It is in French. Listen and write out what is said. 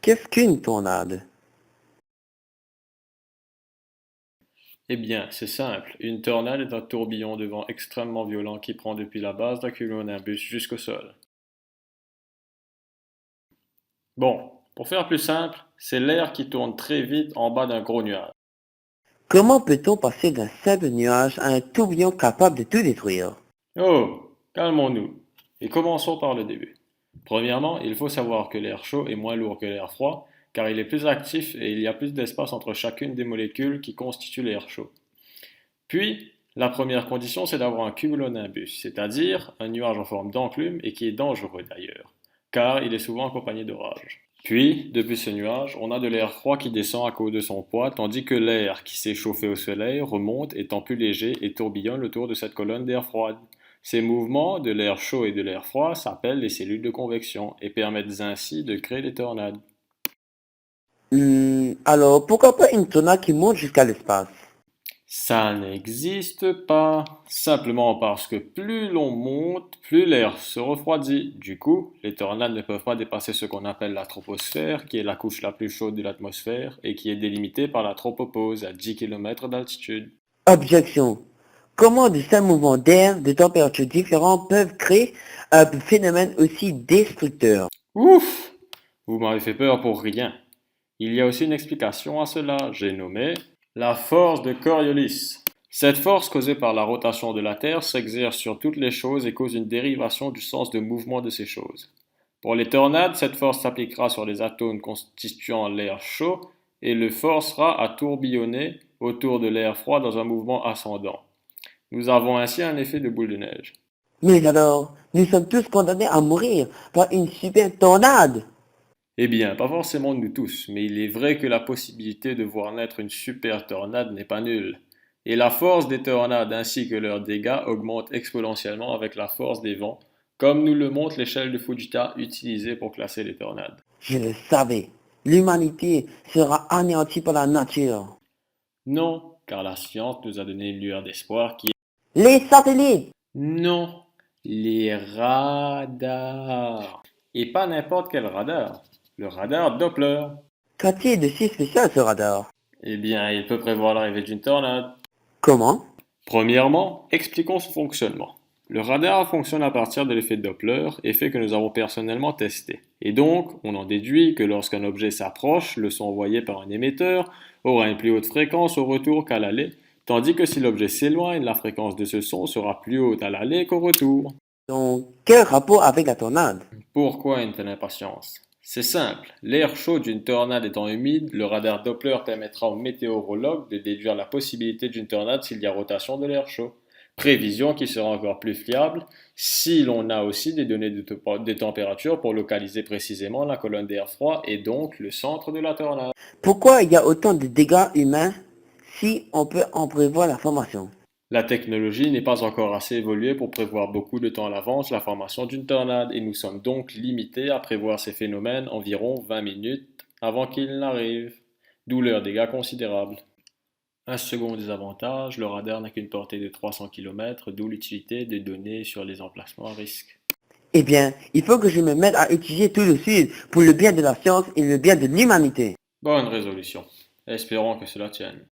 Qu'est-ce qu'une tornade? Eh bien, c'est simple. Une tornade est un tourbillon de vent extrêmement violent qui prend depuis la base d'un cumulonimbus jusqu'au sol. Bon, pour faire plus simple, c'est l'air qui tourne très vite en bas d'un gros nuage. Comment peut-on passer d'un simple nuage à un tourbillon capable de tout détruire? Oh, calmons-nous et commençons par le début. Premièrement, il faut savoir que l'air chaud est moins lourd que l'air froid, car il est plus actif et il y a plus d'espace entre chacune des molécules qui constituent l'air chaud. Puis, la première condition, c'est d'avoir un cumulonimbus, c'est-à-dire un nuage en forme d'enclume et qui est dangereux d'ailleurs, car il est souvent accompagné d'orages. Puis, depuis ce nuage, on a de l'air froid qui descend à cause de son poids, tandis que l'air qui s'est chauffé au soleil remonte étant plus léger et tourbillonne autour de cette colonne d'air froide. Ces mouvements de l'air chaud et de l'air froid s'appellent les cellules de convection et permettent ainsi de créer des tornades. Alors pourquoi pas une tornade qui monte jusqu'à l'espace? Ça n'existe pas, simplement parce que plus l'on monte, plus l'air se refroidit. Du coup, les tornades ne peuvent pas dépasser ce qu'on appelle la troposphère, qui est la couche la plus chaude de l'atmosphère et qui est délimitée par la tropopause à 10 km d'altitude. Objection. Comment de simples mouvements d'air de températures différentes peuvent créer un phénomène aussi destructeur? Ouf! Vous m'avez fait peur pour rien. Il y a aussi une explication à cela, j'ai nommé la force de Coriolis. Cette force causée par la rotation de la Terre s'exerce sur toutes les choses et cause une dérivation du sens de mouvement de ces choses. Pour les tornades, cette force s'appliquera sur les atomes constituant l'air chaud et le forcera à tourbillonner autour de l'air froid dans un mouvement ascendant. Nous avons ainsi un effet de boule de neige. Mais alors, nous sommes tous condamnés à mourir par une super tornade. Eh bien, pas forcément nous tous, mais il est vrai que la possibilité de voir naître une super tornade n'est pas nulle. Et la force des tornades ainsi que leurs dégâts augmentent exponentiellement avec la force des vents, comme nous le montre l'échelle de Fujita utilisée pour classer les tornades. Je le savais. L'humanité sera anéantie par la nature. Non, car la science nous a donné une lueur d'espoir qui est... Les satellites! Non, les radars. Et pas n'importe quel radar. Le radar Doppler. Qu'a-t-il de si spécial ce radar? Eh bien, il peut prévoir l'arrivée d'une tornade. Comment? Premièrement, expliquons son fonctionnement. Le radar fonctionne à partir de l'effet Doppler, effet que nous avons personnellement testé. Et donc, on en déduit que lorsqu'un objet s'approche, le son envoyé par un émetteur aura une plus haute fréquence au retour qu'à l'aller, tandis que si l'objet s'éloigne, la fréquence de ce son sera plus haute à l'aller qu'au retour. Donc, quel rapport avec la tornade? Pourquoi une telle impatience? C'est simple, l'air chaud d'une tornade étant humide, le radar Doppler permettra aux météorologues de déduire la possibilité d'une tornade s'il y a rotation de l'air chaud. Prévision qui sera encore plus fiable si l'on a aussi des données de température pour localiser précisément la colonne d'air froid et donc le centre de la tornade. Pourquoi il y a autant de dégâts humains si on peut en prévoir la formation? La technologie n'est pas encore assez évoluée pour prévoir beaucoup de temps à l'avance la formation d'une tornade et nous sommes donc limités à prévoir ces phénomènes environ 20 minutes avant qu'ils n'arrivent, d'où leurs dégâts considérables. Un second désavantage, le radar n'a qu'une portée de 300 km, d'où l'utilité des données sur les emplacements à risque. Eh bien, il faut que je me mette à utiliser tout de suite pour le bien de la science et le bien de l'humanité. Bonne résolution. Espérons que cela tienne.